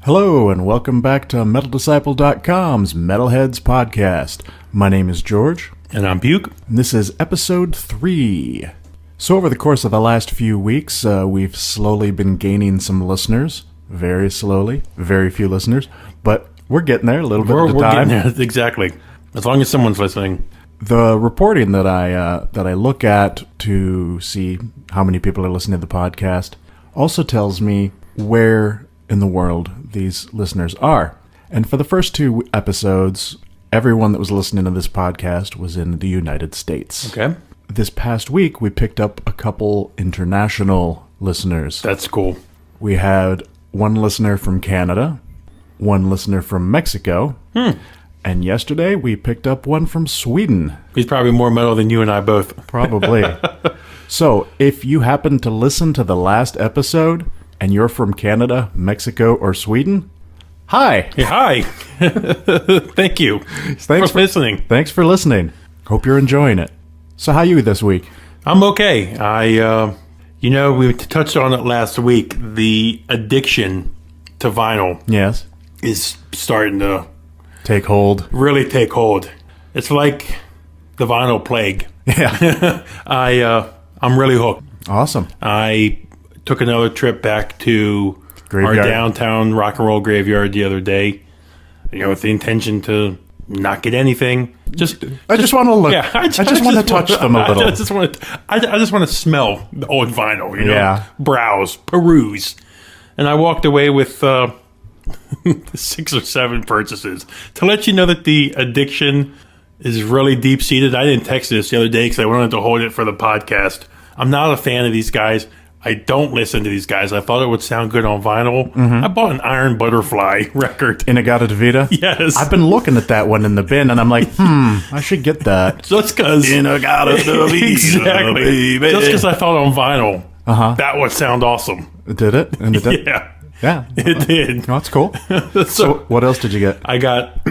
Hello, and welcome back to MetalDisciple.com's Metalheads podcast. My name is George. And I'm Buke. And this is episode 3. So over the course of the last few weeks, we've slowly been gaining some listeners. Very slowly. Very few listeners. But we're getting there a little bit at a time. Getting there, exactly. As long as someone's listening. The reporting that I look at to see how many people are listening to the podcast also tells me where in the world these listeners are. And for the first 2 episodes, everyone that was listening to this podcast was in the United States. Okay. This past week, we picked up a couple international listeners. That's cool. We had one listener from Canada, one listener from Mexico, and yesterday we picked up one from Sweden. He's probably more metal than you and I both. Probably. So, if you happen to listen to the last episode and you're from Canada, Mexico, or Sweden, hi. Hey, hi. Thank you. Thanks for listening. Thanks for listening. Hope you're enjoying it. So, how you this week? I'm okay. We touched on it last week. The addiction to vinyl Yes. is starting to Take hold. really take hold. It's like the vinyl plague. Yeah. I'm really hooked. Awesome. I took another trip back to Graveyard. our downtown rock and roll graveyard the other day, with the intention to not get anything. I just want to look. Yeah, I just want to touch them a little. I just want to smell the old vinyl. Yeah. Browse, peruse, and I walked away with 6 or 7 purchases to let you know that the addiction is really deep seated. I didn't text this the other day because I wanted to hold it for the podcast. I'm not a fan of these guys. I don't listen to these guys. I thought it would sound good on vinyl. Mm-hmm. I bought an Iron Butterfly record. Inagata Vita? Yes. I've been looking at that one in the bin, and I'm like, I should get that. Just because. Inagata Vita, Exactly. baby. Just because I thought on vinyl, that would sound awesome. Did it? And it did? Yeah. Yeah. It did. Oh, that's cool. So, what else did you get? I got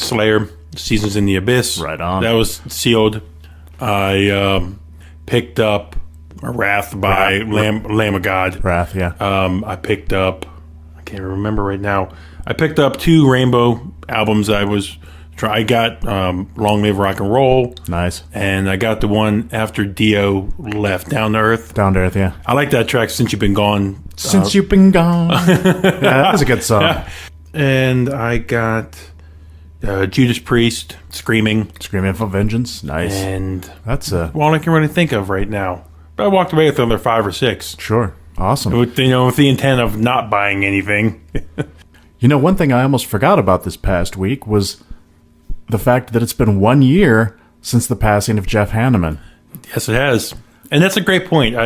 Slayer, Seasons in the Abyss. Right on. That was sealed. I picked up Wrath by Lamb of God. Wrath, yeah. I picked up, I can't remember right now. I picked up 2 Rainbow albums I got Long Live Rock and Roll. Nice. And I got the one after Dio left, Down to Earth. Down to Earth, yeah. I like that track, Since You've Been Gone. Since You've Been Gone. Yeah, that was a good song. Yeah. And I got Judas Priest, Screaming. Screaming for Vengeance. Nice. And That's all I can really think of right now. But I walked away with another 5 or 6. Sure. Awesome. With the intent of not buying anything. One thing I almost forgot about this past week was the fact that it's been 1 year since the passing of Jeff Hanneman. Yes, it has. And that's a great point.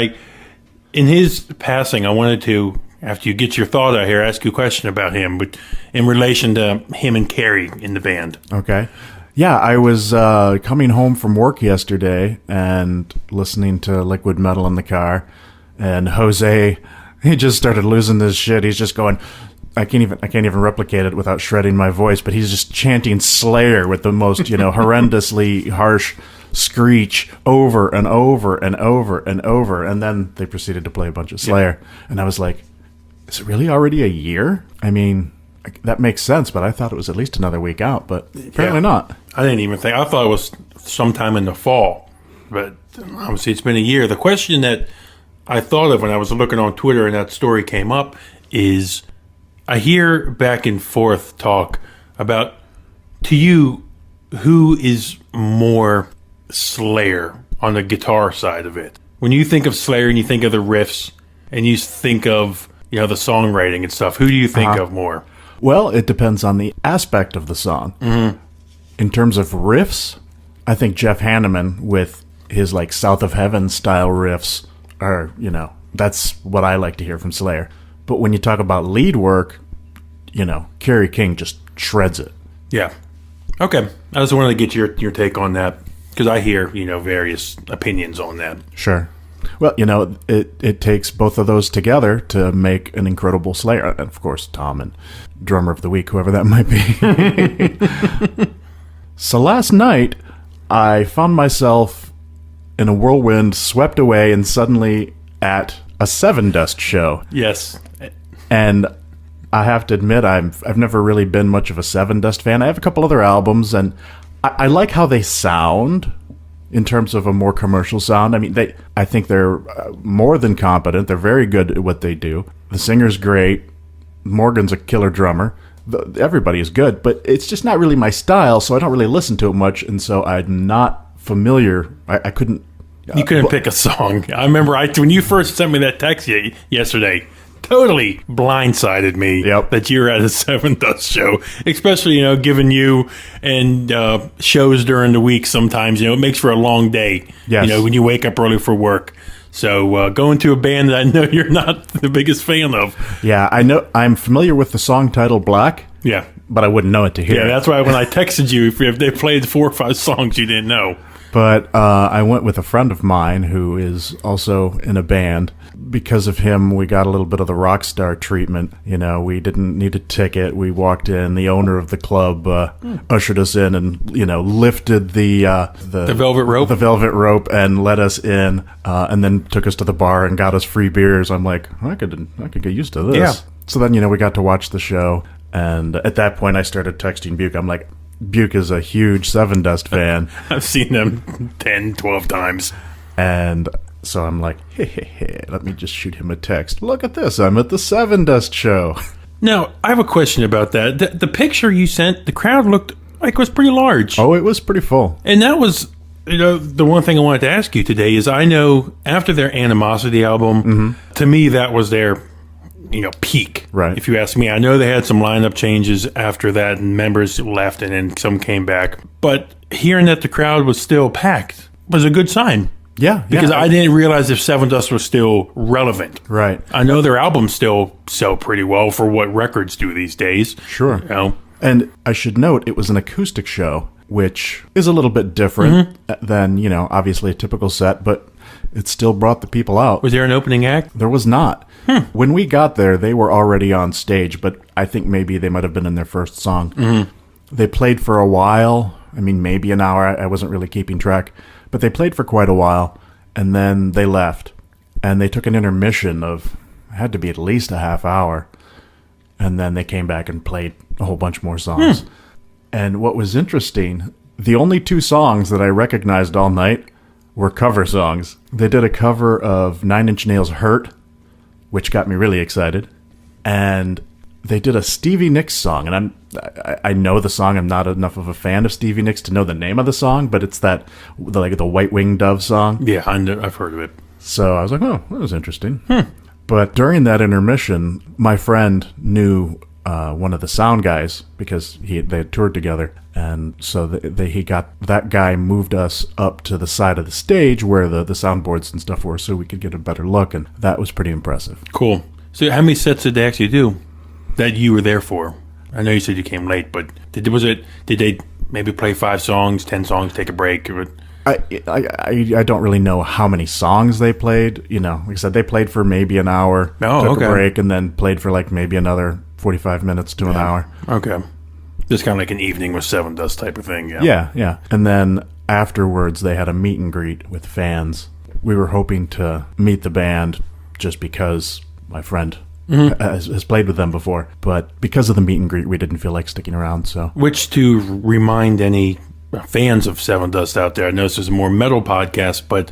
In his passing, I wanted to, after you get your thought out here, ask you a question about him, but in relation to him and Carrie in the band. Okay. Yeah, I was coming home from work yesterday and listening to Liquid Metal in the car, and Jose, he just started losing this shit. He's just going, I can't even replicate it without shredding my voice, but he's just chanting Slayer with the most, horrendously harsh screech over and over and over and over, and then they proceeded to play a bunch of Slayer, and I was like, is it really already a year? I mean, that makes sense, but I thought it was at least another week out, but apparently not. I didn't even think. I thought it was sometime in the fall, but obviously it's been a year. The question that I thought of when I was looking on Twitter and that story came up is, I hear back and forth talk about, to you, who is more Slayer on the guitar side of it? When you think of Slayer and you think of the riffs and you think of the songwriting and stuff, who do you think of more? Well, it depends on the aspect of the song. Mm-hmm. In terms of riffs, I think Jeff Hanneman with his South of Heaven style riffs are, that's what I like to hear from Slayer. But when you talk about lead work, Kerry King just shreds it. Yeah. Okay. I just wanted to get your take on that because I hear, various opinions on that. Sure. Well, it takes both of those together to make an incredible Slayer. And of course, Tom and Drummer of the Week, whoever that might be. So last night, I found myself in a whirlwind, swept away, and suddenly at a Seven Dust show. Yes. And I have to admit, I've never really been much of a Seven Dust fan. I have a couple other albums, and I like how they sound in terms of a more commercial sound. I mean, I think they're more than competent. They're very good at what they do. The singer's great. Morgan's a killer drummer. Everybody is good, but it's just not really my style, so I don't really listen to it much, and so I'm not familiar. I couldn't... You couldn't pick a song. I remember when you first sent me that text yesterday, totally blindsided me that you were at a Seven Dust show, especially, given you and shows during the week sometimes, it makes for a long day, when you wake up early for work. So going to a band that I know you're not the biggest fan of. Yeah, I know. I'm familiar with the song titled Black. Yeah. But I wouldn't know it to hear. Yeah, that's why when I texted you, if they played 4 or 5 songs you didn't know. But I went with a friend of mine who is also in a band. Because of him, we got a little bit of the rock star treatment. We didn't need a ticket. We walked in. The owner of the club ushered us in and, lifted the velvet rope. The velvet rope and let us in, and then took us to the bar and got us free beers. I'm like, I could get used to this. Yeah. So then, we got to watch the show. And at that point, I started texting Buke. I'm like, Buke is a huge Seven Dust fan. I've seen them 10, 12 times. And so I'm like, hey, let me just shoot him a text. Look at this. I'm at the Seven Dust show. Now, I have a question about that. The picture you sent, the crowd looked like it was pretty large. Oh, it was pretty full. And that was, the one thing I wanted to ask you today is I know after their Animosity album, to me, that was their peak. Right. If you ask me, I know they had some lineup changes after that and members left and then some came back. But hearing that the crowd was still packed was a good sign. Yeah. Because I didn't realize if Seven Dust was still relevant. Right. I know their albums still sell pretty well for what records do these days. Sure. And I should note it was an acoustic show, which is a little bit different than, obviously a typical set, but it still brought the people out. Was there an opening act? There was not. When we got there, they were already on stage, but I think maybe they might have been in their first song. They played for a while. I mean, maybe an hour. I wasn't really keeping track. But they played for quite a while, and then they left. And they took an intermission of, had to be at least a half hour. And then they came back and played a whole bunch more songs. And what was interesting, the only 2 songs that I recognized all night were cover songs. They did a cover of Nine Inch Nails' Hurt, which got me really excited. And they did a Stevie Nicks song, and I know the song. I'm not enough of a fan of Stevie Nicks to know the name of the song, but it's the White Winged Dove song. Yeah, I've heard of it. So I was like, oh, that was interesting. But during that intermission, my friend knew one of the sound guys because they had toured together, and so he got that guy moved us up to the side of the stage where the soundboards and stuff were, so we could get a better look, and that was pretty impressive. Cool. So how many sets did they actually do that you were there for? I know you said you came late, but did they maybe play 5 songs, 10 songs, take a break? I don't really know how many songs they played. Like I said, they played for maybe an hour, took a break, and then played for maybe another 45 minutes to an hour. Okay. Just kind of like an evening with Seven Dust type of thing. Yeah. And then afterwards, they had a meet and greet with fans. We were hoping to meet the band just because my friend has played with them before. But because of the meet and greet, we didn't feel like sticking around. So, which, to remind any fans of Seven Dust out there, I know this is a more metal podcast, but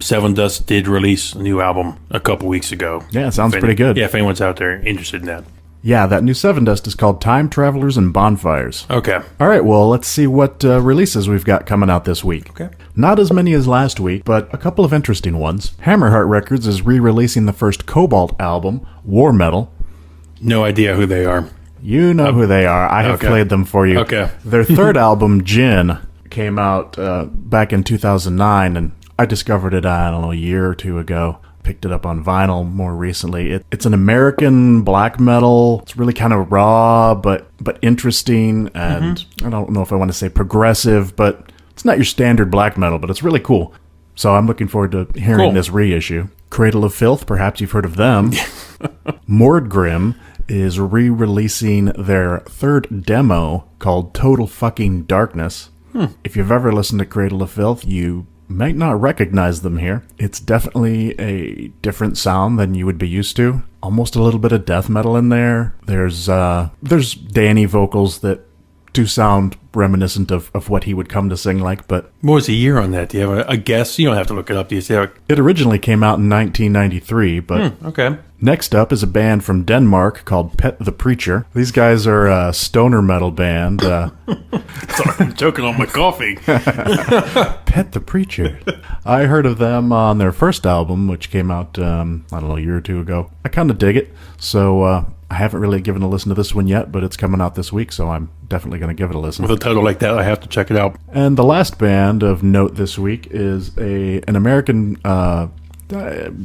Seven Dust did release a new album a couple weeks ago. Yeah, it sounds pretty good. Yeah, if anyone's out there interested in that. Yeah, that new Seven Dust is called Time Travelers and Bonfires. Okay. All right, well, let's see what releases we've got coming out this week. Okay. Not as many as last week, but a couple of interesting ones. Hammerheart Records is re-releasing the first Cobalt album, War Metal. No idea who they are. You know who they are. I have played them for you. Okay. Their third album, Gin, came out back in 2009, and I discovered it, I don't know, a year or two ago. Picked it up on vinyl more recently. It's an American black metal. It's really kind of raw, but interesting, and I don't know if I want to say progressive, but it's not your standard black metal, but it's really cool. So I'm looking forward to hearing this reissue. Cradle of Filth, perhaps you've heard of them. Mordgrim is re-releasing their third demo called Total Fucking Darkness. If you've ever listened to Cradle of Filth, you might not recognize them here. It's definitely a different sound than you would be used to. Almost a little bit of death metal in there. There's Danny vocals that do sound reminiscent of what he would come to sing like, but... What was the year on that? Do you have a guess? You don't have to look it up. Do you say? It originally came out in 1993, but... Okay. Next up is a band from Denmark called Pet the Preacher. These guys are a stoner metal band. Sorry, I'm choking on my coffee. Pet the Preacher. I heard of them on their first album, which came out, I don't know, a year or two ago. I kind of dig it, so I haven't really given a listen to this one yet, but it's coming out this week, so I'm definitely going to give it a listen. With a title like that, I have to check it out. And the last band of note this week is an American...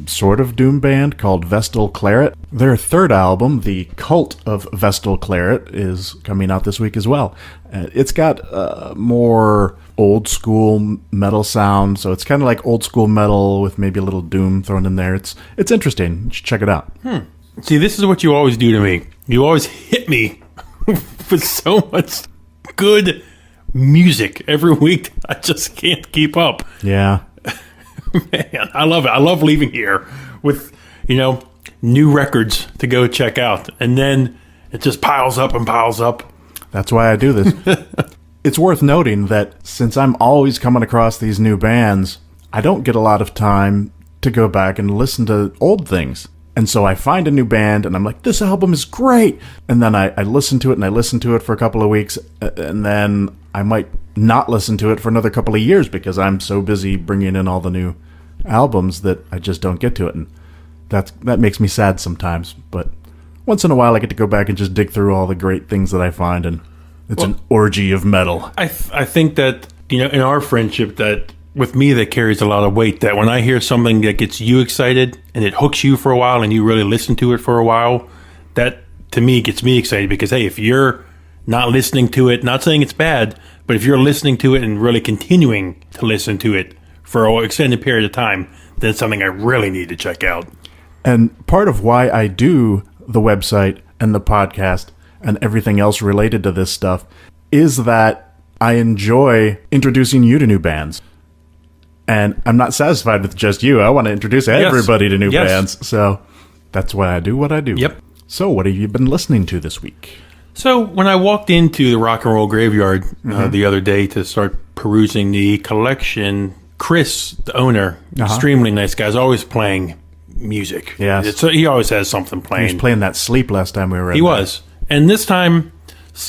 sort of doom band called Vestal Claret. Their third album, The Cult of Vestal Claret, is coming out this week as well. It's got more old school metal sound, so it's kind of like old school metal with maybe a little doom thrown in there. It's interesting. You should check it out. See, this is what you always do to me. You always hit me with so much good music every week. I just can't keep up. Yeah. Man, I love it. I love leaving here with, new records to go check out. And then it just piles up and piles up. That's why I do this. It's worth noting that since I'm always coming across these new bands, I don't get a lot of time to go back and listen to old things. And so I find a new band and I'm like, this album is great. And then I listen to it and I listen to it for a couple of weeks. And then I might not listen to it for another couple of years because I'm so busy bringing in all the new albums that I just don't get to it. And that makes me sad sometimes. But once in a while I get to go back and just dig through all the great things that I find. And it's an orgy of metal. I think that, in our friendship, that with me that carries a lot of weight, that when I hear something that gets you excited and it hooks you for a while and you really listen to it for a while, that to me gets me excited because, hey, if you're not listening to it, not saying it's bad, but if you're listening to it and really continuing to listen to it for an extended period of time, then it's something I really need to check out. And part of why I do the website and the podcast and everything else related to this stuff is that I enjoy introducing you to new bands. And I'm not satisfied with just you. I want to introduce everybody to new bands. So that's why I do what I do. Yep. So what have you been listening to this week? So when I walked into the Rock and Roll Graveyard the other day to start perusing the collection, Chris, the owner, extremely nice guy, is always playing music. Yes. He always has something playing. He was playing that Sleep last time we were in He was. And this time,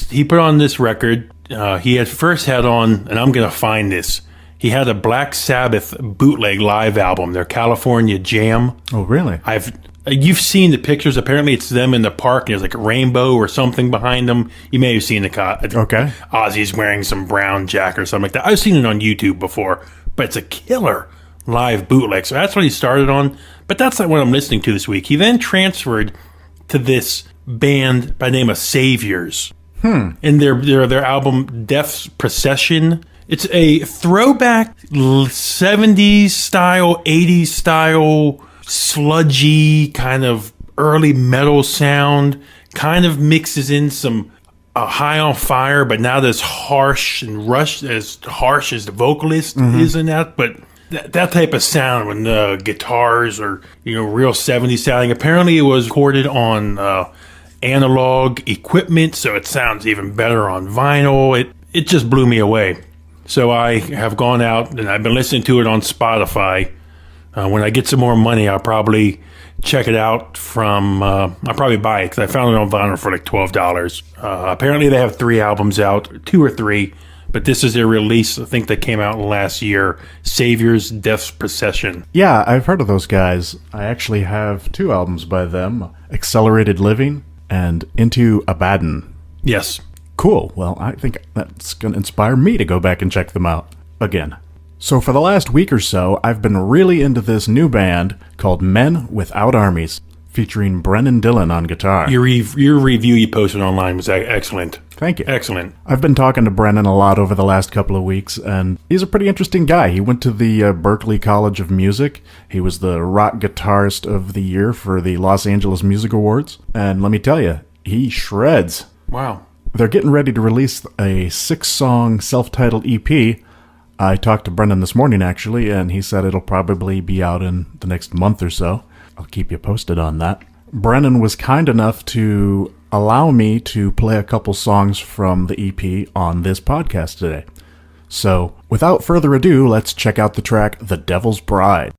he put on this record. He had first had on, and I'm going to find this, he had a Black Sabbath bootleg live album, their California Jam. Oh, really? You've seen the pictures. Apparently, it's them in the park. And there's like a rainbow or something behind them. You may have seen the okay. Ozzy's wearing some brown jacket or something like that. I've seen it on YouTube before, but it's a killer live bootleg. So that's what he started on. But that's not what I'm listening to this week. He then transferred to this band by the name of Saviors. And their album Death's Procession. It's a throwback 70s style, 80s style, sludgy kind of early metal sound. Kind of mixes in some High on Fire, but not as harsh and rushed as harsh as the vocalist is in that. But that type of sound when guitars are real 70s sounding. Apparently, it was recorded on analog equipment, so it sounds even better on vinyl. It just blew me away. So I have gone out and I've been listening to it on Spotify. When I get some more money, I'll probably check it out I'll probably buy it because I found it on vinyl for like $12. Apparently they have 3 albums out, 2 or 3, but this is their release. I think that came out last year, Saviors Death's Procession. Yeah, I've heard of those guys. I actually have 2 albums by them, Accelerated Living and Into Abaddon. Yes. Cool. Well, I think that's going to inspire me to go back and check them out again. So for the last week or so, I've been really into this new band called Men Without Armies, featuring Brennan Dillon on guitar. Your review you posted online was excellent. Thank you. Excellent. I've been talking to Brennan a lot over the last couple of weeks, and he's a pretty interesting guy. He went to the Berklee College of Music. He was the rock guitarist of the year for the Los Angeles Music Awards. And let me tell you, he shreds. Wow. They're getting ready to release a 6-song self-titled EP. I talked to Brendan this morning, actually, and he said it'll probably be out in the next month or so. I'll keep you posted on that. Brendan was kind enough to allow me to play a couple songs from the EP on this podcast today. So, without further ado, let's check out the track The Devil's Bride.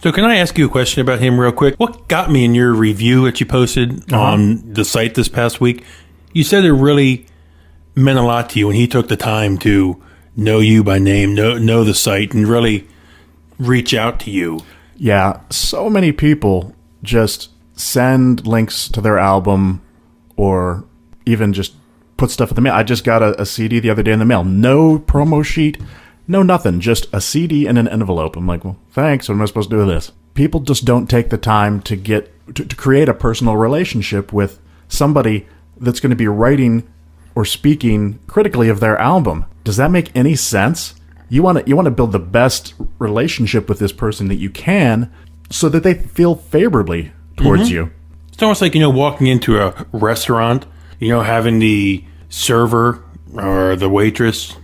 So can I ask you a question about him real quick? What got me in your review that you posted on the site this past week? You said it really meant a lot to you when he took the time to know you by name, know the site, and really reach out to you. Yeah, so many people just send links to their album or even just put stuff in the mail. I just got a CD the other day in the mail. No promo sheet, no nothing, just a CD in an envelope. I'm like, well, thanks. What am I supposed to do with this? People just don't take the time to to create a personal relationship with somebody that's going to be writing or speaking critically of their album. Does that make any sense? You want to build the best relationship with this person that you can so that they feel favorably towards you. It's almost like, walking into a restaurant, having the server or the waitress,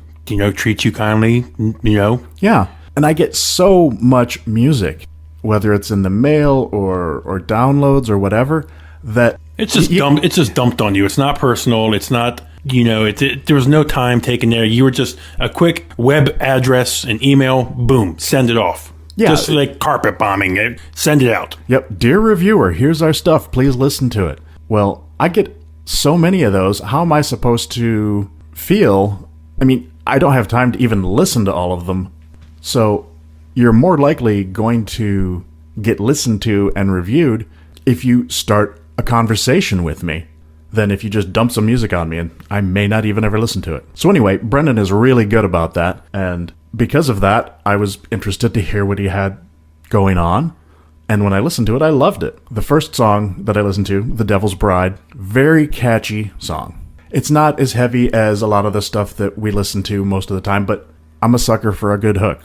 treat you kindly, Yeah. And I get so much music, whether it's in the mail or downloads or whatever, that it's just dumped on you. It's not personal. It's not, there was no time taken there. You were just a quick web address and email, boom, send it off. Yeah. Just like carpet bombing it. Send it out. Yep. Dear reviewer, here's our stuff. Please listen to it. Well, I get so many of those. How am I supposed to feel? I mean, I don't have time to even listen to all of them. So you're more likely going to get listened to and reviewed if you start a conversation with me than if you just dump some music on me and I may not even ever listen to it. So anyway, Brendan is really good about that. And because of that, I was interested to hear what he had going on. And when I listened to it, I loved it. The first song that I listened to, The Devil's Bride, very catchy song. It's not as heavy as a lot of the stuff that we listen to most of the time, but I'm a sucker for a good hook.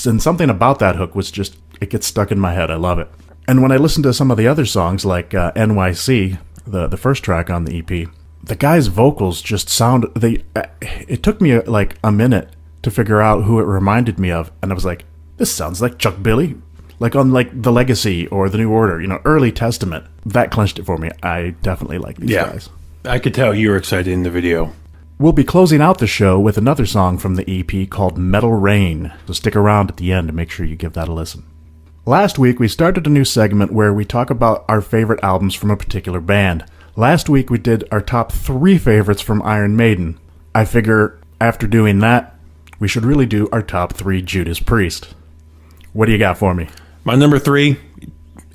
And something about that hook was just, it gets stuck in my head. I love it. And when I listen to some of the other songs, like NYC, the first track on the EP, the guy's vocals just sound, it took me like a minute to figure out who it reminded me of. And I was like, this sounds like Chuck Billy. Like on like The Legacy or The New Order, early Testament. That clinched it for me. I definitely like these guys. I could tell you were excited in the video. We'll be closing out the show with another song from the EP called Metal Rain. So stick around at the end to make sure you give that a listen. Last week, we started a new segment where we talk about our favorite albums from a particular band. Last week, we did our top 3 favorites from Iron Maiden. I figure after doing that, we should really do our top 3 Judas Priest. What do you got for me? My number 3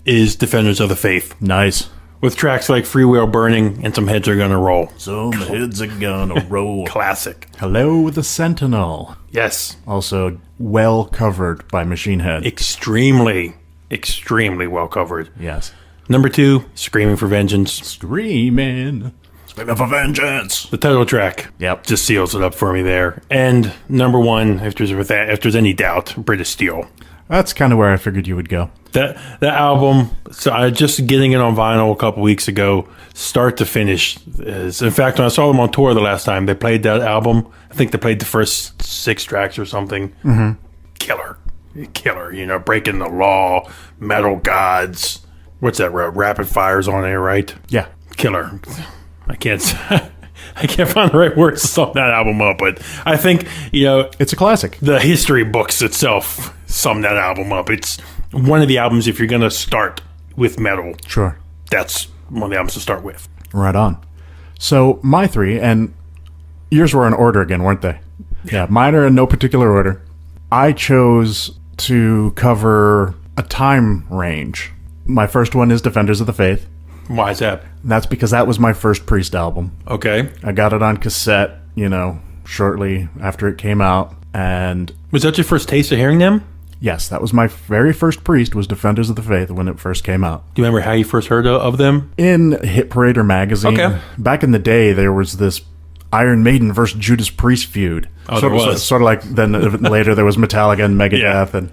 is Defenders of the Faith. Nice. With tracks like Freewheel Burning and Some Heads Are Gonna Roll. Some heads are gonna roll. Classic. Hello, the Sentinel. Yes. Also well covered by Machine Head. Extremely well covered. Yes. Number 2, Screaming for Vengeance. Screaming for vengeance. The title track. Yep. Just seals it up for me there. And number 1, if there's any doubt, British Steel. That's kind of where I figured you would go. That album, so I just getting it on vinyl a couple weeks ago, start to finish. In fact, when I saw them on tour the last time, they played that album. I think they played the first 6 tracks or something. Mm-hmm. Killer, Breaking the Law, Metal Gods. What's that? Rapid Fire's on there, right? Yeah. Killer. I can't find the right words to sum that album up, but I think, it's a classic. The history books itself sum that album up. It's one of the albums, if you're going to start with metal. Sure. That's one of the albums to start with. Right on. So, my 3, and yours were in order again, weren't they? Yeah, mine are in no particular order. I chose to cover a time range. My first one is Defenders of the Faith. Why is that? That's because that was my first Priest album. Okay. I got it on cassette, shortly after it came out. And was that your first taste of hearing them? Yes, that was my very first Priest, was Defenders of the Faith when it first came out. Do you remember how you first heard of them? In Hit Parader magazine. Okay. Back in the day, there was this Iron Maiden versus Judas Priest feud. Oh, there was. Sort of like then later there was Metallica and Megadeth. Yeah. And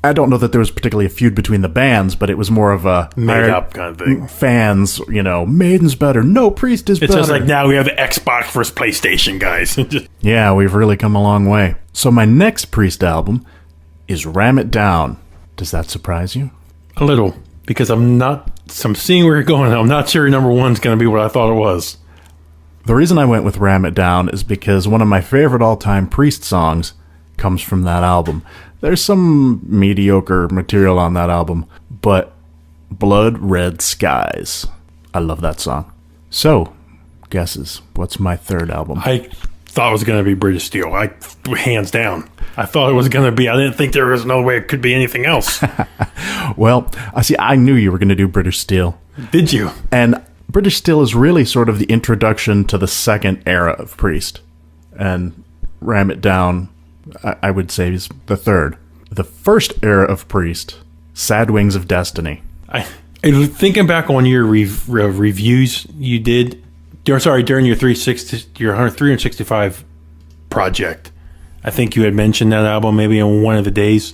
I don't know that there was particularly a feud between the bands, but it was more of a made up kind of thing. Fans, Maiden's better. No, Priest is better. It's just like now we have the Xbox versus PlayStation, guys. Yeah, we've really come a long way. So my next Priest album is Ram It Down. Does that surprise you? A little, because I'm seeing where you're going. I'm not sure number 1's going to be what I thought it was. The reason I went with Ram It Down is because one of my favorite all-time Priest songs comes from that album. There's some mediocre material on that album, but Blood Red Skies. I love that song. So, guesses. What's my 3rd album? I thought it was going to be British Steel. Hands down. I thought it was going to be. I didn't think there was no way it could be anything else. Well, I knew you were going to do British Steel. Did you? And British Steel is really sort of the introduction to the second era of Priest. And Ram It Down, I would say, is the 3rd. The first era of Priest, Sad Wings of Destiny. Thinking back on your reviews you did, during your 365 project, I think you had mentioned that album maybe on one of the days.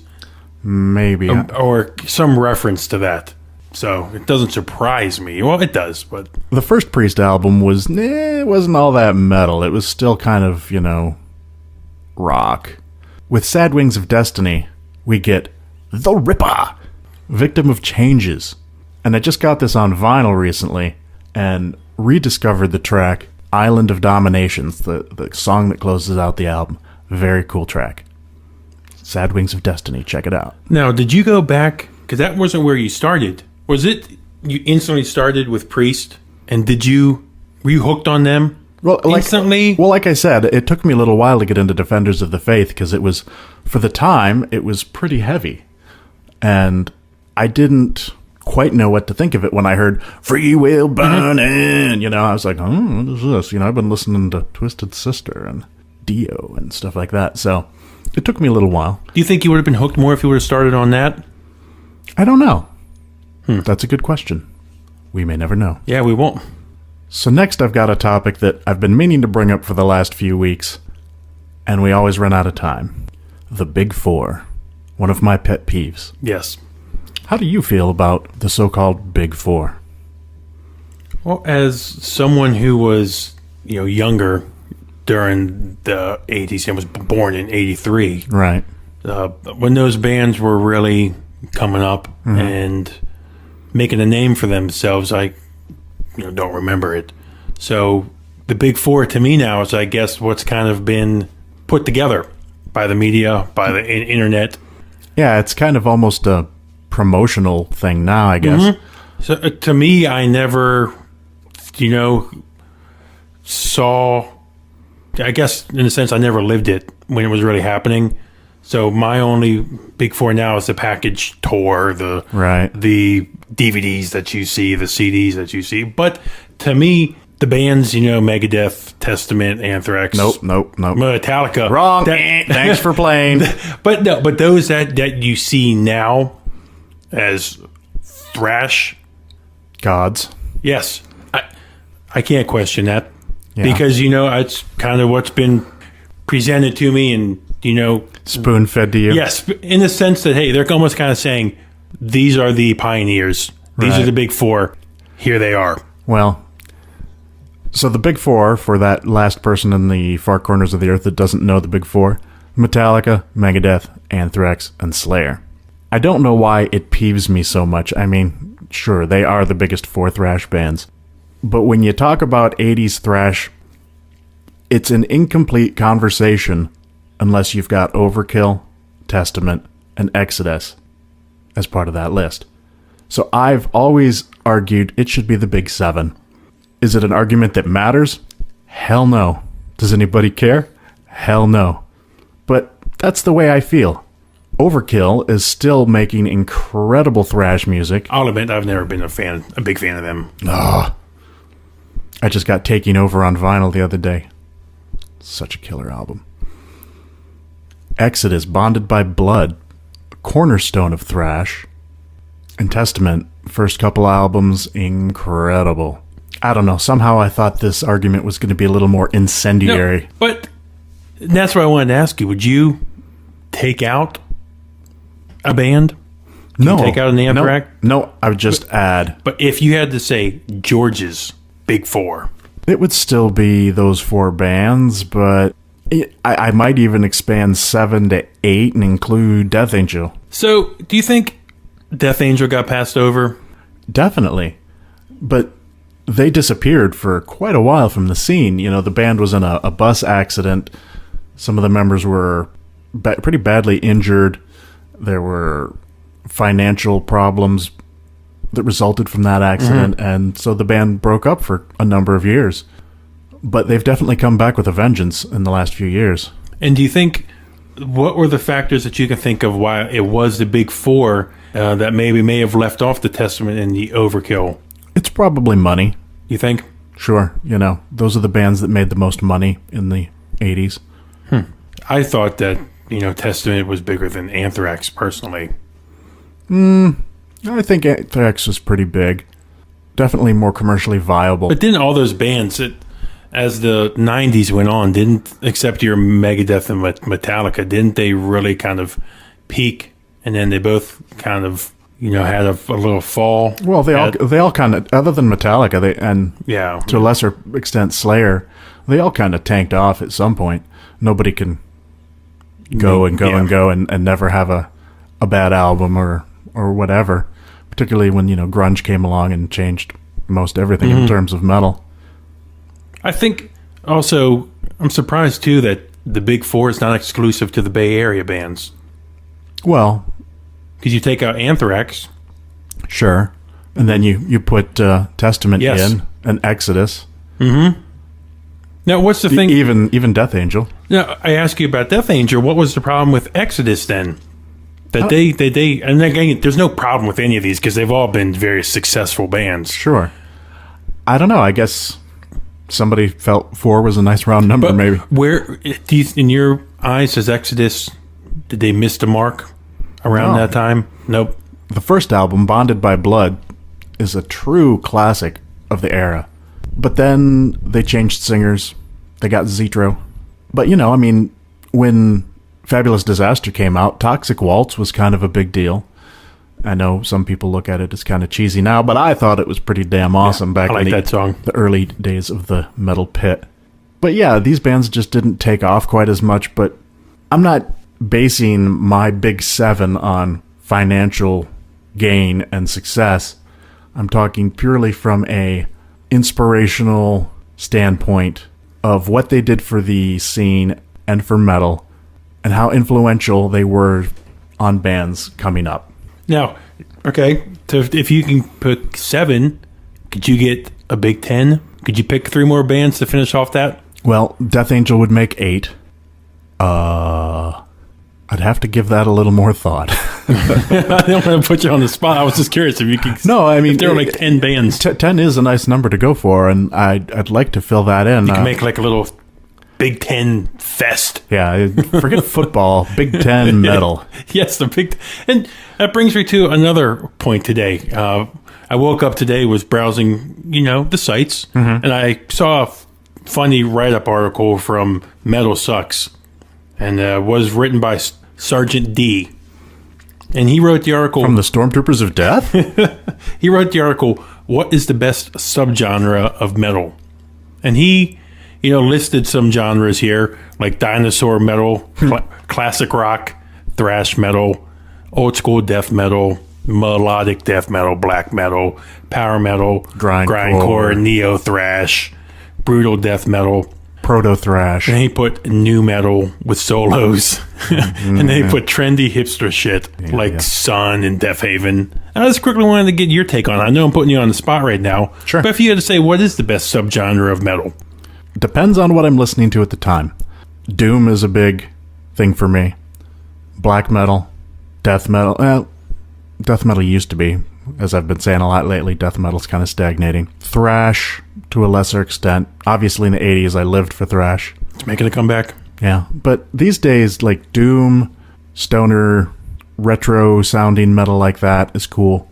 Maybe. Or some reference to that. So it doesn't surprise me. Well, it does, but... The first Priest album it wasn't all that metal. It was still kind of, rock. With Sad Wings of Destiny, we get The Ripper, Victim of Changes. And I just got this on vinyl recently and rediscovered the track Island of Dominations, the song that closes out the album. Very cool track. Sad Wings of Destiny, check it out. Now, did you go back, because that wasn't where you started. Was it you instantly started with Priest, and were you hooked on them? Well, instantly? Like I said, it took me a little while to get into Defenders of the Faith, because it was, for the time, it was pretty heavy. And I didn't quite know what to think of it when I heard Free Will Burning. I was like, what is this? I've been listening to Twisted Sister and Dio and stuff like that. So it took me a little while. Do you think you would have been hooked more if you would have started on that? I don't know. That's a good question. We may never know. Yeah, we won't. So next I've got a topic that I've been meaning to bring up for the last few weeks, and we always run out of time. The Big Four. One of my pet peeves. Yes. How do you feel about the so-called Big Four? Well, as someone who was, younger during the 80s and was born in 83, Right. When those bands were really coming up and making a name for themselves, I don't remember it. So the Big Four to me now is, I guess, what's kind of been put together by the media, by the internet. Yeah, it's kind of almost a promotional thing now, I guess. So to me, I never, saw, I guess in a sense, I never lived it when it was really happening. So my only Big Four now is the package tour, the DVDs that you see, the CDs that you see. But to me, the bands, Megadeth, Testament, Anthrax. Nope. Metallica. Wrong. Thanks for playing. But those that you see now as thrash Gods. Yes. I can't question that. Yeah. Because, it's kind of what's been presented to me and, spoon-fed to you. Yes, in the sense that, hey, they're almost kind of saying, these are the pioneers. These are the Big Four. Here they are. Well, so the Big Four, for that last person in the far corners of the earth that doesn't know the Big Four, Metallica, Megadeth, Anthrax, and Slayer. I don't know why it peeves me so much. I mean, sure, they are the biggest four thrash bands. But when you talk about 80s thrash, it's an incomplete conversation unless you've got Overkill, Testament, and Exodus as part of that list. So I've always argued it should be the Big Seven. Is it an argument that matters? Hell no. Does anybody care? Hell no. But that's the way I feel. Overkill is still making incredible thrash music. I'll admit I've never been a big fan of them. I just got Taking Over on vinyl the other day. Such a killer album. Exodus, Bonded by Blood, a cornerstone of thrash. And Testament, first couple albums, incredible. I don't know, somehow I thought this argument was going to be a little more incendiary. No, but that's what I wanted to ask you. Would you take out a band? No. Take out an Anthrax? No, I would just add. But if you had to say George's Big Four, it would still be those four bands, but I might even expand 7 to 8 and include Death Angel. So, do you think Death Angel got passed over? Definitely. But they disappeared for quite a while from the scene. The band was in a bus accident. Some of the members were pretty badly injured. There were financial problems that resulted from that accident, and so the band broke up for a number of years. But they've definitely come back with a vengeance in the last few years. And do you think, what were the factors that you can think of why it was the Big Four that may have left off the Testament and the Overkill? It's probably money. You think? Sure. Those are the bands that made the most money in the 80s. I thought that, Testament was bigger than Anthrax, personally. I think Anthrax was pretty big. Definitely more commercially viable. But didn't all those bands, as the 90s went on, except your Megadeth and Metallica, didn't they really kind of peak? And then they both kind of, had a little fall? Well, they all kind of, other than Metallica, to a lesser extent Slayer, they all kind of tanked off at some point. Nobody can go and never have a bad album or whatever, particularly when grunge came along and changed most everything in terms of metal. I think also I'm surprised too that the Big Four is not exclusive to the Bay Area bands. Well, because you take out Anthrax, sure, and then you put Testament in and Exodus. Now, what's the thing? Even Death Angel. Now, I ask you about Death Angel. What was the problem with Exodus then? That they and again, there's no problem with any of these because they've all been very successful bands. Sure. I don't know. I guess somebody felt 4 was a nice round number, but maybe. Where do you, in your eyes, does Exodus, did they miss the mark around that time? Nope. The first album, Bonded by Blood, is a true classic of the era. But then they changed singers. They got Zetro. But, when Fabulous Disaster came out, Toxic Waltz was kind of a big deal. I know some people look at it as kind of cheesy now, but I thought it was pretty damn awesome back in that song. The early days of the metal pit. But yeah, these bands just didn't take off quite as much, but I'm not basing my big seven on financial gain and success. I'm talking purely from a inspirational standpoint of what they did for the scene and for metal and how influential they were on bands coming up. Now, okay, so if you can put 7, could you get a Big 10? Could you pick 3 more bands to finish off that? Well, Death Angel would make 8. I'd have to give that a little more thought. I don't want to put you on the spot. I was just curious if you could. No, I mean, if there were like 10 bands. 10 is a nice number to go for, and I'd like to fill that in. You can make like a little Big 10 fest. Yeah, forget football. Big 10 metal. Yes, the Big. And that brings me to another point today. I woke up today, was browsing, the sites, and I saw a funny write-up article from Metal Sucks, and was written by Sergeant D. And he wrote the article... From the Stormtroopers of Death? He wrote the article, What is the Best Subgenre of Metal? And he, listed some genres here, like dinosaur metal, classic rock, thrash metal, old school death metal, melodic death metal, black metal, power metal, grindcore, neo-thrash, brutal death metal, proto-thrash. And he put new metal with solos. And then he put trendy hipster shit like Sun and Death Haven. I just quickly wanted to get your take on it. I know I'm putting you on the spot right now. Sure. But if you had to say, what is the best subgenre of metal? Depends on what I'm listening to at the time. Doom is a big thing for me. Black metal, death metal. Well, death metal used to be. As I've been saying a lot lately, death metal's kind of stagnating. Thrash, to a lesser extent. Obviously, in the 80s, I lived for thrash. It's making a comeback. Yeah, but these days, like Doom, stoner, retro-sounding metal like that is cool.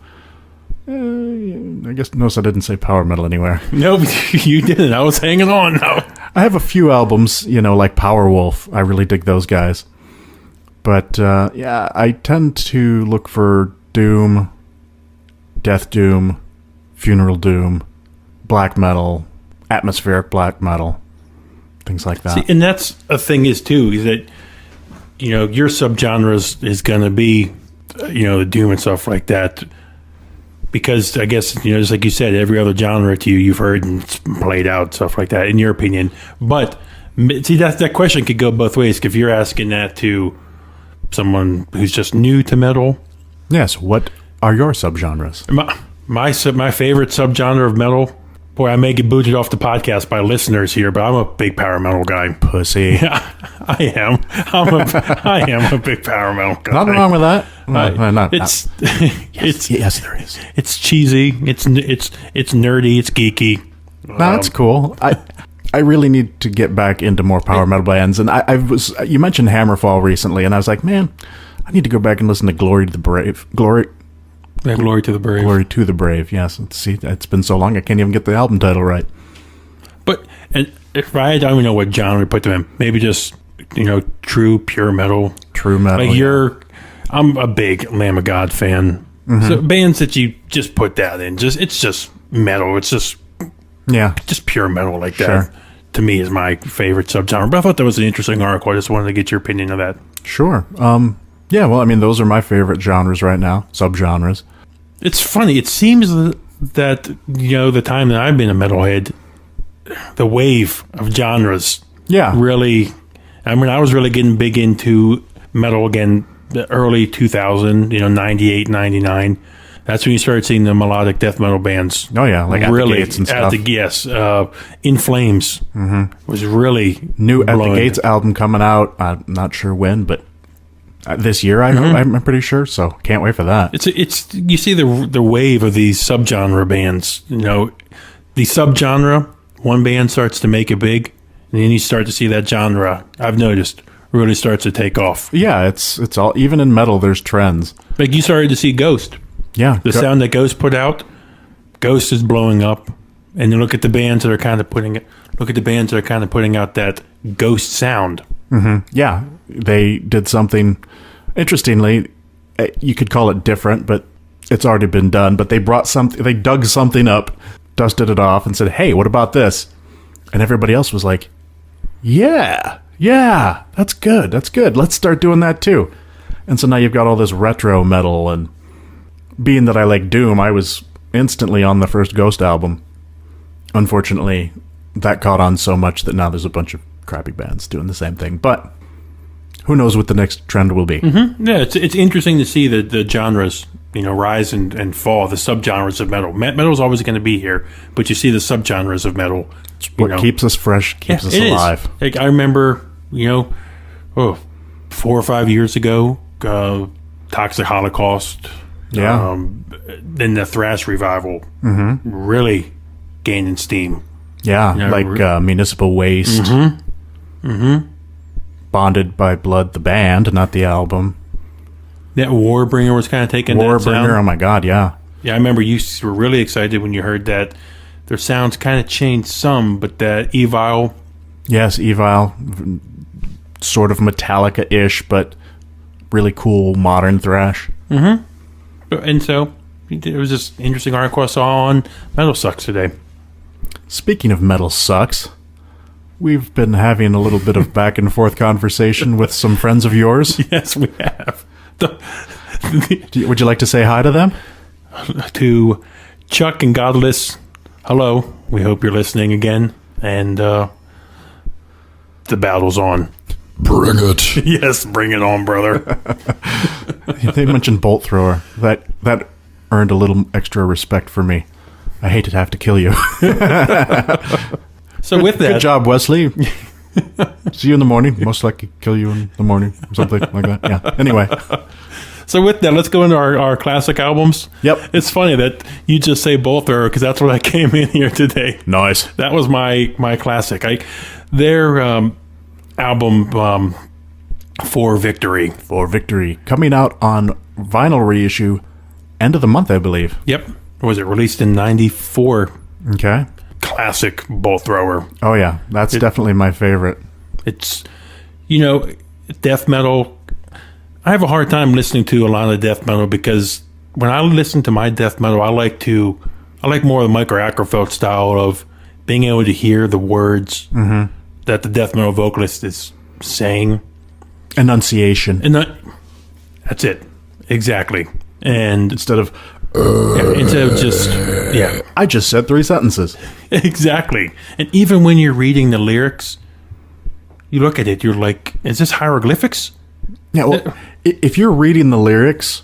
I guess notice I didn't say power metal anywhere. No, you didn't. I was hanging on. No. I have a few albums, like Powerwolf. I really dig those guys. But, I tend to look for Doom, Death Doom, Funeral Doom, black metal, atmospheric black metal, things like that. See, and that's a thing is that, your subgenres is going to be, the Doom and stuff like that. Because I guess, just like you said, every other genre to you've heard and it's played out, stuff like that, in your opinion. But, see, that question could go both ways. If you're asking that to someone who's just new to metal. Yes, what are your subgenres? My favorite subgenre of metal, boy, I may get booted off the podcast by listeners here, but I'm a big power metal guy. Pussy. Yeah, I am. I am a big power metal guy. Nothing wrong with that. Yes, there is. It's cheesy. It's nerdy. It's geeky. No, that's cool. I really need to get back into more power metal bands, and you mentioned Hammerfall recently, and I was like, man, I need to go back and listen to Glory to the Brave. Glory to the Brave. Glory to the Brave, yes. See, it's been so long, I can't even get the album title right. But if I don't even know what genre to put them in, maybe just, true, pure metal. True metal. Like I'm a big Lamb of God fan. Mm-hmm. So bands that you just put that in, it's just metal. It's just pure metal like that. Sure. To me is my favorite subgenre. But I thought that was an interesting article. I just wanted to get your opinion of that. Sure. Yeah, well, I mean, those are my favorite genres right now, subgenres. It's funny. It seems that, the time that I've been a metalhead, the wave of genres really, I was really getting big into metal again, the early 2000, 98, 99. That's when you started seeing the melodic death metal bands. Oh, yeah, like really, At the Gates and stuff. Yes. In Flames was really new At the Gates album coming out. I'm not sure when, but this year, I'm pretty sure, so can't wait for that. It's you see the wave of these subgenre bands. The subgenre, one band starts to make it big, and then you start to see that genre, I've noticed, really starts to take off. Yeah, it's all, even in metal, there's trends. Like you started to see Ghost. Yeah. The sound that Ghost put out, Ghost is blowing up. And then look at the bands that are kind of putting out that Ghost sound. Yeah. They did something, interestingly, you could call it different, but it's already been done. But they dug something up, dusted it off, and said, hey, what about this? And everybody else was like, yeah, that's good. Let's start doing that too. And so now you've got all this retro metal, and being that I like Doom, I was instantly on the first Ghost album. Unfortunately, that caught on so much that now there's a bunch of crappy bands doing the same thing. But who knows what the next trend will be. Mm-hmm. Yeah, it's interesting to see the genres, rise and fall, the subgenres of metal. Metal's always going to be here, but you see the subgenres of metal. What keeps us fresh, keeps us alive. Like, I remember, 4 or 5 years ago, Toxic Holocaust. Yeah. Then the thrash revival really gaining steam. Yeah, Municipal Waste. Bonded by Blood, the band, not the album. That Warbringer was kind of taking that sound. Warbringer, oh my God, yeah. Yeah, I remember you were really excited when you heard that. Their sounds kind of changed some, but that Evil. Yes, Evil, sort of Metallica-ish, but really cool modern thrash. And so it was just interesting article I saw on Metal Sucks today. Speaking of Metal Sucks, we've been having a little bit of back and forth conversation with some friends of yours. Yes, we have. Would you like to say hi to them? To Chuck and Godless, hello. We hope you're listening again. And the battle's on. Bring it. Yes, bring it on, brother. They mentioned Bolt Thrower. That earned a little extra respect for me. I hate to have to kill you. So with that, good job, Wesley. See you in the morning. Most likely kill you in the morning, something like that. Yeah. Anyway. So with that, let's go into our classic albums. Yep. It's funny that you just say Bolt Thrower because that's what I came in here today. Nice. That was my classic. Their album For Victory. For Victory. Coming out on vinyl reissue end of the month, I believe. Yep. Was it released in 94? Okay. Classic Bolt Thrower. Oh, yeah. That's definitely my favorite. It's, death metal. I have a hard time listening to a lot of death metal because when I listen to my death metal, I like more of the Michael Ackerfeld style of being able to hear the words that the death metal vocalist is saying. Enunciation. And that's it. Exactly. And Instead of just, I just said 3 sentences. Exactly. And even when you're reading the lyrics, you look at it, you're like, is this hieroglyphics? Yeah, well, if you're reading the lyrics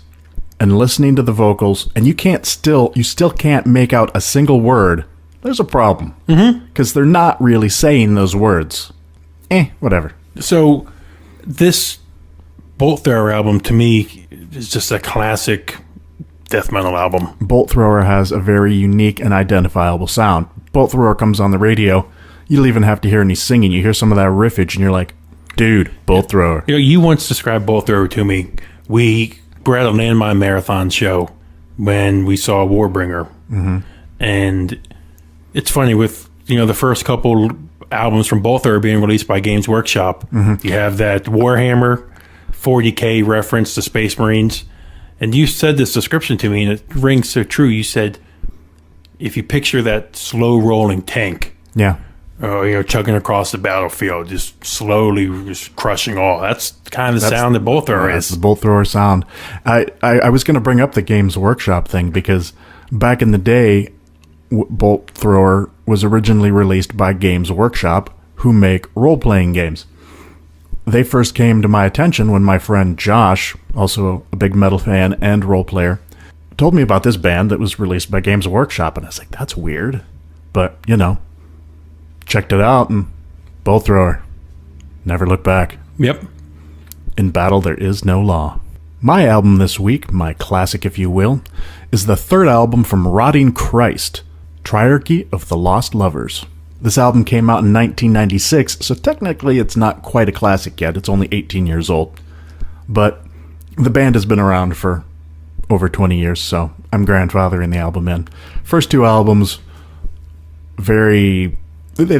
and listening to the vocals and you still can't make out a single word, there's a problem. Because they're not really saying those words. Whatever. So this Bolt Thrower album, to me, is just a classic death metal album. Bolt Thrower has a very unique and identifiable sound. Bolt Thrower comes on the radio. You don't even have to hear any singing. You hear some of that riffage and you're like, dude, Bolt Thrower. You once described Bolt Thrower to me. We were at a Landmine Marathon show when we saw Warbringer. And it's funny with, the first couple albums from Bolt Thrower being released by Games Workshop. You have that Warhammer 40K reference to Space Marines. And you said this description to me, and it rings so true. You said, if you picture that slow rolling tank, Yeah. Chugging across the battlefield, just slowly just crushing all. That's kind of the sound that Bolt Thrower That's is. the Bolt Thrower sound. I was going to bring up the Games Workshop thing because back in the day, Bolt Thrower was originally released by Games Workshop, who make role-playing games. They first came to my attention when my friend Josh, also a big metal fan and role player, told me about this band that was released by Games Workshop, and I was like, that's weird. But, checked it out, and Bolt Thrower. Never look back. Yep. In battle, there is no law. My album this week, my classic if you will, is the third album from Rotting Christ, Triarchy of the Lost Lovers. This album came out in 1996, so technically it's not quite a classic yet. It's only 18 years old. But the band has been around for over 20 years, so I'm grandfathering the album in. First two albums, they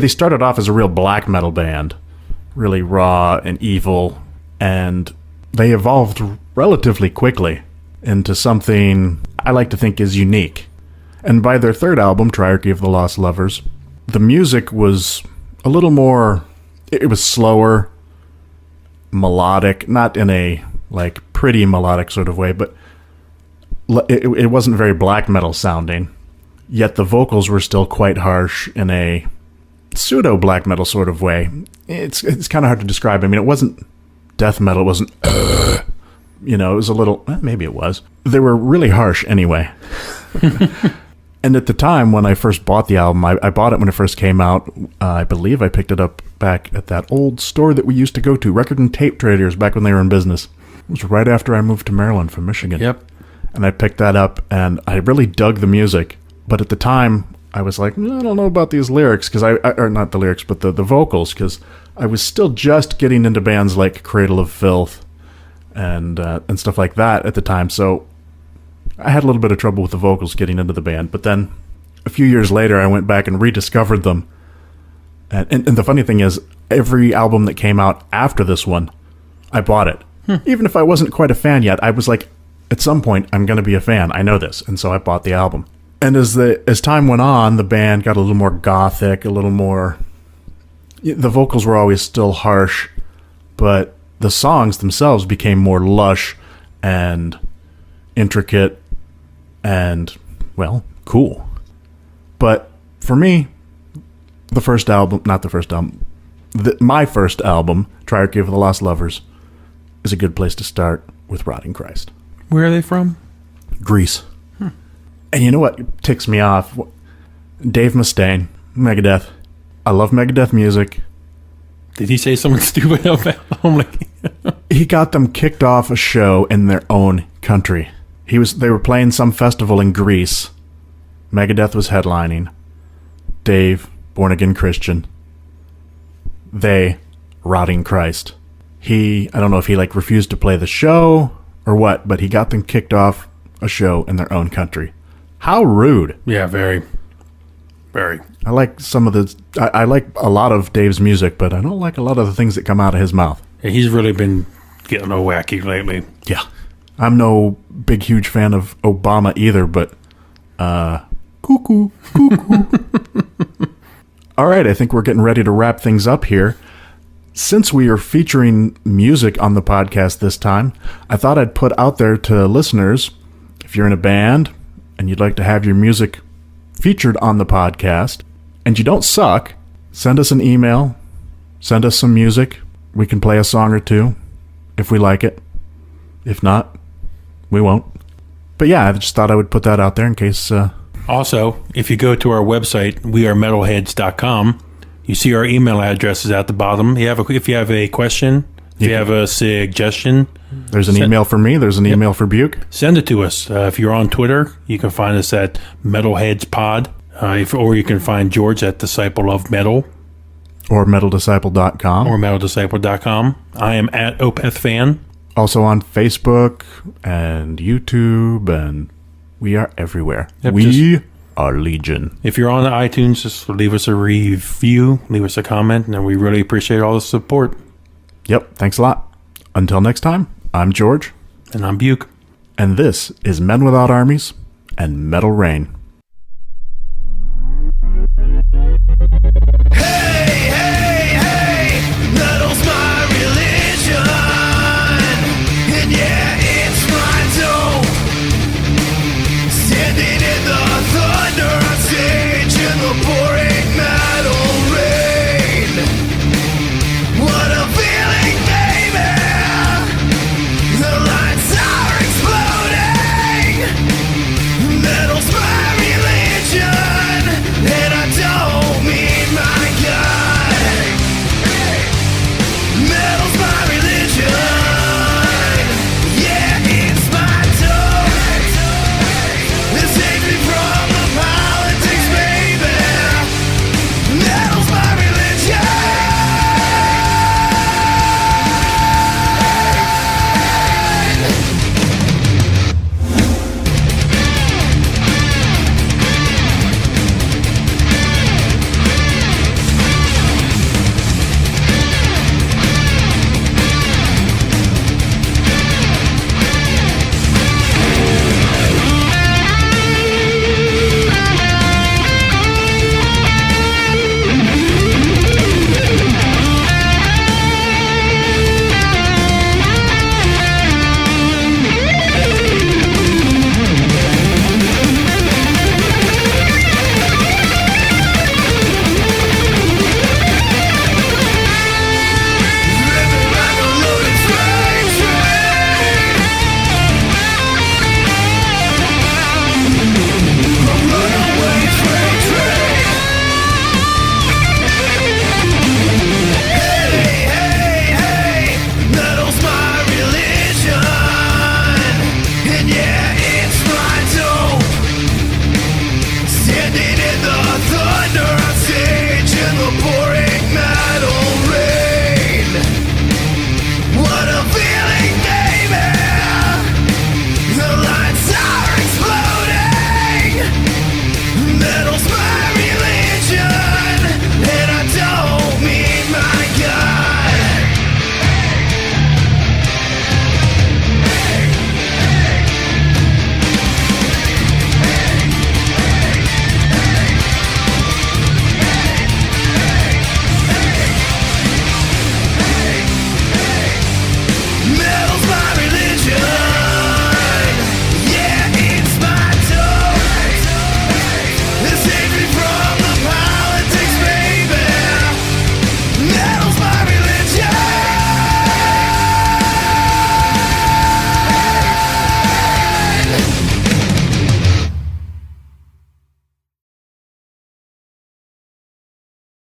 started off as a real black metal band, really raw and evil, and they evolved relatively quickly into something I like to think is unique. And by their third album, Triarchy of the Lost Lovers, the music was a little more, it was slower, melodic, not in a like pretty melodic sort of way, but it wasn't very black metal sounding, yet the vocals were still quite harsh in a pseudo black metal sort of way. It's kind of hard to describe. I mean, it wasn't death metal, it wasn't it was a little, maybe it was. They were really harsh anyway. And at the time when I first bought the album, I bought it when it first came out. I believe I picked it up back at that old store that we used to go to, Record and Tape Traders, back when they were in business. It was right after I moved to Maryland from Michigan. Yep. And I picked that up, and I really dug the music. But at the time, I was like, I don't know about these lyrics, or not the lyrics, but the vocals, because I was still just getting into bands like Cradle of Filth and stuff like that at the time. So I had a little bit of trouble with the vocals getting into the band. But then a few years later, I went back and rediscovered them. And the funny thing is, every album that came out after this one, I bought it. Even if I wasn't quite a fan yet, I was like, at some point, I'm going to be a fan. I know this. And so I bought the album. And as time went on, the band got a little more gothic, a little more... The vocals were always still harsh, but the songs themselves became more lush and intricate and, well, cool. But for me, my first album, Triarchy of the Lost Lovers, is a good place to start with Rotting Christ. Where are they from? Greece. And you know what ticks me off? Dave Mustaine, Megadeth. I love Megadeth music. Did he say something stupid about He got them kicked off a show in their own country. They were playing some festival in Greece. Megadeth was headlining. Dave, born again Christian. They, Rotting Christ. I don't know if he refused to play the show or what, but he got them kicked off a show in their own country. How rude. Yeah, very. Very. I like I like a lot of Dave's music, but I don't like a lot of the things that come out of his mouth. Yeah, he's really been getting all wacky lately. Yeah. I'm no big, huge fan of Obama either, but cuckoo. All right, I think we're getting ready to wrap things up here. Since we are featuring music on the podcast this time, I thought I'd put out there to listeners, if you're in a band and you'd like to have your music featured on the podcast, and you don't suck, send us an email, send us some music. We can play a song or two if we like it. If not, we won't. But yeah, I just thought I would put that out there in case... Also, if you go to our website, wearemetalheads.com, you see our email addresses at the bottom. If you have a question, if you have a suggestion... There's an email for me. There's an email for Buke. Send it to us. If you're on Twitter, you can find us at MetalheadsPod. Or you can find George at Disciple of Metal. Or MetalDisciple.com. Or MetalDisciple.com. I am at OpethFan. Also on Facebook and YouTube, and we are everywhere. Yep, we are Legion. If you're on iTunes, just leave us a review, leave us a comment, and we really appreciate all the support. Yep, thanks a lot. Until next time, I'm George. And I'm Buke. And this is Men Without Armies and Metal Rain.